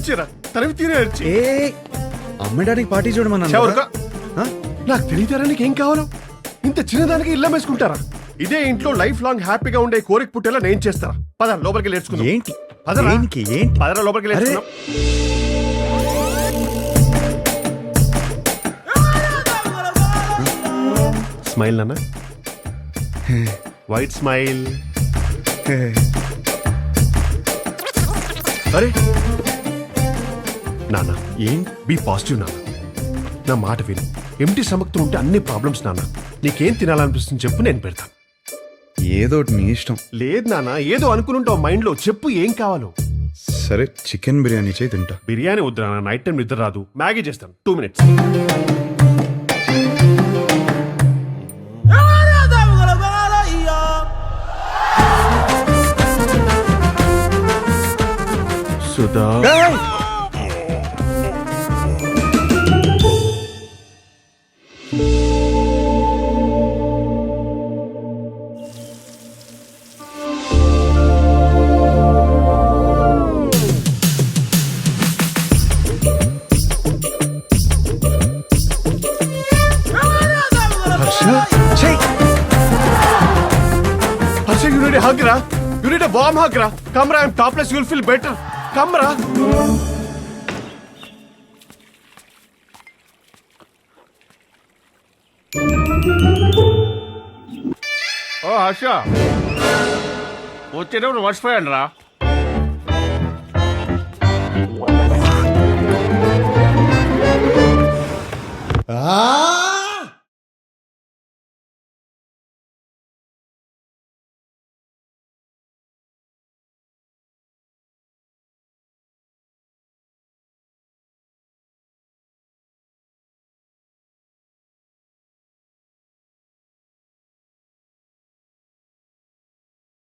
ఏడ్చారా తనవి తీరే ఏడ్చి ఏ అమ్మడానికి పార్టీ చూడమన్నా చవరకా నాకు తెలియతారా నీకేం కావాలో ఇంత చిన్నదానికి ఇల్లం వేసుకుంటారా ఇదే ఇంట్లో లైఫ్ లాంగ్ హ్యాపీగా ఉండే కోరిక పుట్టేలా నేను చేస్తారా పద లోపలికి నేర్చుకుందాం ఏంటి పదరా ఏంటి ఏంటి పదరా లోపలికి నేర్చుకుందాం స్మైల్ నాన్న వైట్ స్మైల్ అరే నాన్న ఏంటి బీ పాజిటివ్ నాన్న నా మాట విను ఎంటీ స్టమక్తో ఉంటే అన్ని ప్రాబ్లమ్స్ నాన్న నీకేం తినాలనిపిస్తుంది చెప్పు నేను పెడతాను ఏదో ఒకటి నీ ఇష్టం లేదు నాన్న ఏదో అనుకుని మైండ్ లో చెప్పు ఏం కావాలో సరే చికెన్ బిర్యానీ చేయి తింటా బిర్యానీ వద్దు నాన్న నైట్ టైం నిద్ర రాదు మ్యాగీ చేస్తాను 2 minutes Sudha Harsha, you need a hug, ra. You need a warm hug, ra. Come, ra. I'm topless. You'll feel better. Come, ra. Oh, Harsha. వచ్చేటప్పుడు మర్చిపోయాను రా Ah!